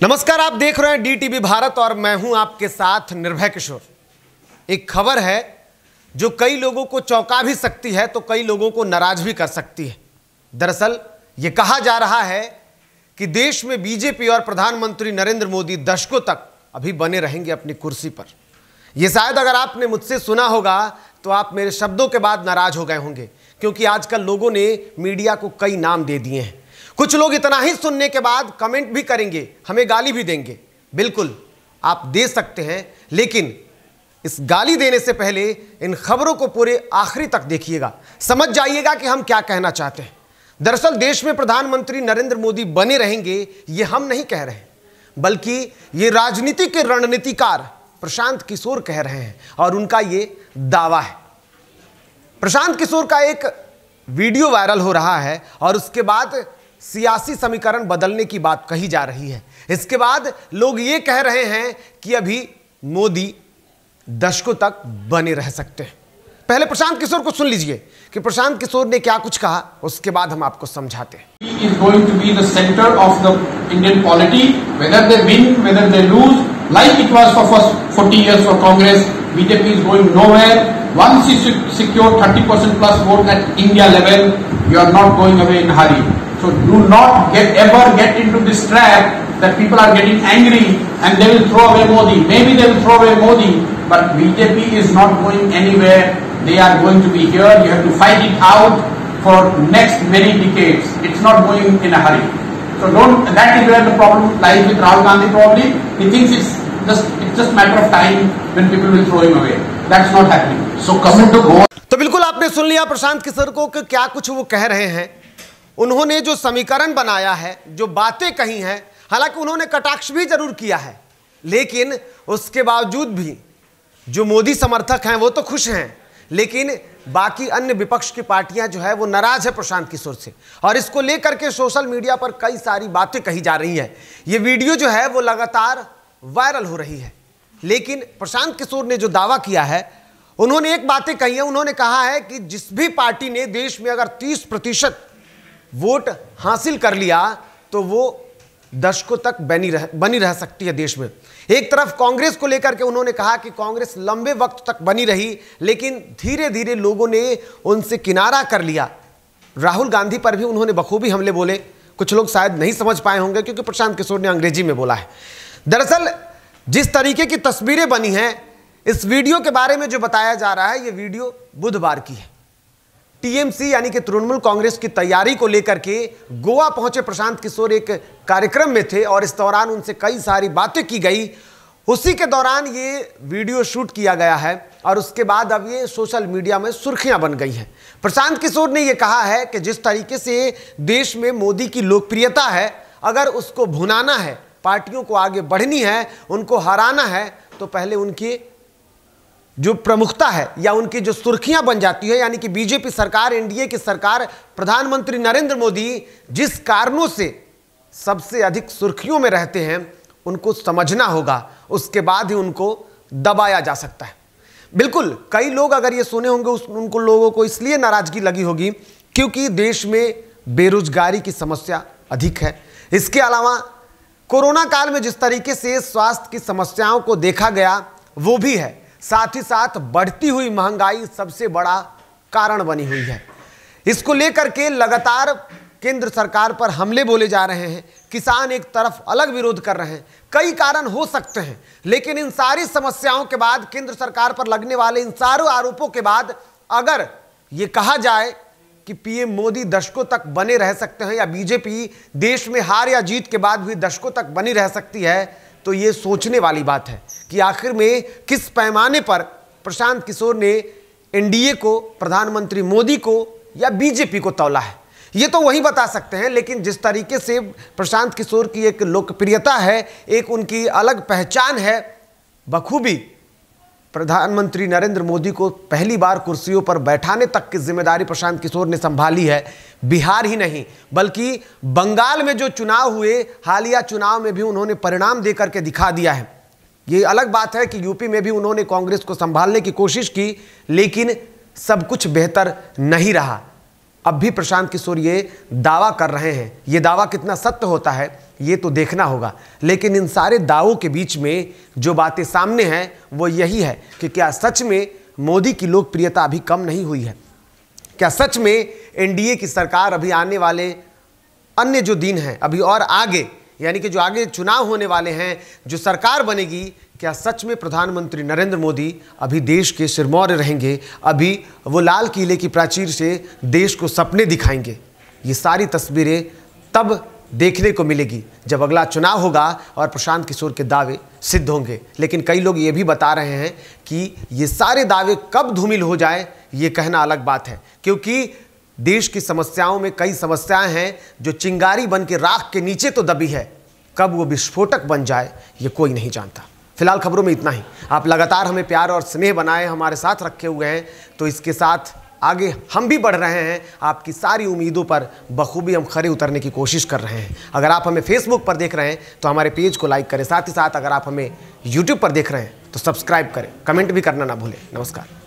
नमस्कार, आप देख रहे हैं DTV भारत और मैं हूं आपके साथ निर्भय किशोर। एक खबर है जो कई लोगों को चौंका भी सकती है तो कई लोगों को नाराज भी कर सकती है। दरअसल ये कहा जा रहा है कि देश में बीजेपी और प्रधानमंत्री नरेंद्र मोदी दशकों तक अभी बने रहेंगे अपनी कुर्सी पर। यह शायद अगर आपने मुझसे सुना होगा तो आप मेरे शब्दों के बाद नाराज हो गए होंगे, क्योंकि आजकल लोगों ने मीडिया को कई नाम दे दिए हैं। कुछ लोग इतना ही सुनने के बाद कमेंट भी करेंगे, हमें गाली भी देंगे। बिल्कुल आप दे सकते हैं, लेकिन इस गाली देने से पहले इन खबरों को पूरे आखिरी तक देखिएगा, समझ जाइएगा कि हम क्या कहना चाहते हैं। दरअसल देश में प्रधानमंत्री नरेंद्र मोदी बने रहेंगे ये हम नहीं कह रहे हैं, बल्कि ये राजनीति के रणनीतिकार प्रशांत किशोर कह रहे हैं और उनका ये दावा है। प्रशांत किशोर का एक वीडियो वायरल हो रहा है और उसके बाद सियासी समीकरण बदलने की बात कही जा रही है। इसके बाद लोग ये कह रहे हैं कि अभी मोदी दशकों तक बने रह सकते हैं। पहले प्रशांत किशोर को सुन लीजिए कि प्रशांत किशोर ने क्या कुछ कहा, उसके बाद हम आपको समझाते हैं। He is going to be the center of the Indian polity, whether they win, whether they lose, like it was for first 40 years for Congress. BJP is going nowhere. Once you secure 30% plus vote at India level, you are not going away in a hurry. So do not ever get into this trap that people are getting angry and they will throw away Modi. Maybe they will throw away Modi, but BJP is not going anywhere. They are going to be here. You have to fight it out for next many decades. It's not going in a hurry. So that is where the problem lies with Rahul Gandhi probably. He thinks it's just matter of time when people will throw him away. That's not happening. So coming to Goa. तो बिल्कुल आपने सुन लिया प्रशांत किशोर को कि क्या कुछ वो कह रहे हैं। उन्होंने जो समीकरण बनाया है, जो बातें कही हैं, हालांकि उन्होंने कटाक्ष भी जरूर किया है, लेकिन उसके बावजूद भी जो मोदी समर्थक हैं वो तो खुश हैं, लेकिन बाकी अन्य विपक्ष की पार्टियां जो है वो नाराज है प्रशांत किशोर से। और इसको लेकर के सोशल मीडिया पर कई सारी बातें कही जा रही हैं। ये वीडियो जो है वो लगातार वायरल हो रही है। लेकिन प्रशांत किशोर ने जो दावा किया है, उन्होंने एक बातें कही है। उन्होंने कहा है कि जिस भी पार्टी ने देश में अगर 30% वोट हासिल कर लिया तो वो दशकों तक बनी रह सकती है देश में। एक तरफ कांग्रेस को लेकर के उन्होंने कहा कि कांग्रेस लंबे वक्त तक बनी रही, लेकिन धीरे धीरे लोगों ने उनसे किनारा कर लिया। राहुल गांधी पर भी उन्होंने बखूबी हमले बोले। कुछ लोग शायद नहीं समझ पाए होंगे क्योंकि प्रशांत किशोर ने अंग्रेजी में बोला है। दरअसल जिस तरीके की तस्वीरें बनी हैं, इस वीडियो के बारे में जो बताया जा रहा है, ये वीडियो बुधवार की है। टीएमसी यानी कि तृणमूल कांग्रेस की तैयारी को लेकर के गोवा पहुंचे प्रशांत किशोर एक कार्यक्रम में थे और इस दौरान उनसे कई सारी बातें की गई। उसी के दौरान ये वीडियो शूट किया गया है और उसके बाद अब ये सोशल मीडिया में सुर्खियां बन गई हैं। प्रशांत किशोर ने ये कहा है कि जिस तरीके से देश में मोदी की लोकप्रियता है, अगर उसको भुनाना है, पार्टियों को आगे बढ़नी है, उनको हराना है, तो पहले उनकी जो प्रमुखता है या उनकी जो सुर्खियां बन जाती है, यानी कि बीजेपी सरकार, एनडीए की सरकार, प्रधानमंत्री नरेंद्र मोदी जिस कारणों से सबसे अधिक सुर्खियों में रहते हैं, उनको समझना होगा। उसके बाद ही उनको दबाया जा सकता है। बिल्कुल कई लोग अगर ये सुने होंगे, उनको लोगों को इसलिए नाराजगी लगी होगी क्योंकि देश में बेरोजगारी की समस्या अधिक है। इसके अलावा कोरोना काल में जिस तरीके से स्वास्थ्य की समस्याओं को देखा गया वो भी है। साथ ही साथ बढ़ती हुई महंगाई सबसे बड़ा कारण बनी हुई है। इसको लेकर के लगातार केंद्र सरकार पर हमले बोले जा रहे हैं। किसान एक तरफ अलग विरोध कर रहे हैं। कई कारण हो सकते हैं, लेकिन इन सारी समस्याओं के बाद, केंद्र सरकार पर लगने वाले इन सारे आरोपों के बाद, अगर ये कहा जाए कि पीएम मोदी दशकों तक बने रह सकते हैं या बीजेपी देश में हार या जीत के बाद भी दशकों तक बनी रह सकती है, तो ये सोचने वाली बात है कि आखिर में किस पैमाने पर प्रशांत किशोर ने एनडीए को, प्रधानमंत्री मोदी को या बीजेपी को तौला है। ये तो वही बता सकते हैं। लेकिन जिस तरीके से प्रशांत किशोर की एक लोकप्रियता है, एक उनकी अलग पहचान है, बखूबी प्रधानमंत्री नरेंद्र मोदी को पहली बार कुर्सियों पर बैठाने तक की जिम्मेदारी प्रशांत किशोर ने संभाली है। बिहार ही नहीं बल्कि बंगाल में जो चुनाव हुए, हालिया चुनाव में भी उन्होंने परिणाम देकर के दिखा दिया है। ये अलग बात है कि यूपी में भी उन्होंने कांग्रेस को संभालने की कोशिश की, लेकिन सब कुछ बेहतर नहीं रहा। अब भी प्रशांत किशोर ये दावा कर रहे हैं। ये दावा कितना सत्य होता है ये तो देखना होगा। लेकिन इन सारे दावों के बीच में जो बातें सामने हैं वो यही है कि क्या सच में मोदी की लोकप्रियता अभी कम नहीं हुई है? क्या सच में एनडीए की सरकार अभी आने वाले अन्य जो दिन हैं अभी और आगे, यानी कि जो आगे चुनाव होने वाले हैं, जो सरकार बनेगी, क्या सच में प्रधानमंत्री नरेंद्र मोदी अभी देश के सिरमौर रहेंगे? अभी वो लाल किले की प्राचीर से देश को सपने दिखाएंगे? ये सारी तस्वीरें तब देखने को मिलेगी जब अगला चुनाव होगा और प्रशांत किशोर के दावे सिद्ध होंगे। लेकिन कई लोग ये भी बता रहे हैं कि ये सारे दावे कब धूमिल हो जाए ये कहना अलग बात है, क्योंकि देश की समस्याओं में कई समस्याएं हैं जो चिंगारी बन के राख के नीचे तो दबी है, कब वो विस्फोटक बन जाए ये कोई नहीं जानता। फिलहाल खबरों में इतना ही। आप लगातार हमें प्यार और स्नेह बनाए हमारे साथ रखे हुए हैं, तो इसके साथ आगे हम भी बढ़ रहे हैं। आपकी सारी उम्मीदों पर बखूबी हम खरे उतरने की कोशिश कर रहे हैं। अगर आप हमें फेसबुक पर देख रहे हैं तो हमारे पेज को लाइक करें, साथ ही साथ अगर आप हमें यूट्यूब पर देख रहे हैं तो सब्सक्राइब करें, कमेंट भी करना ना भूलें। नमस्कार।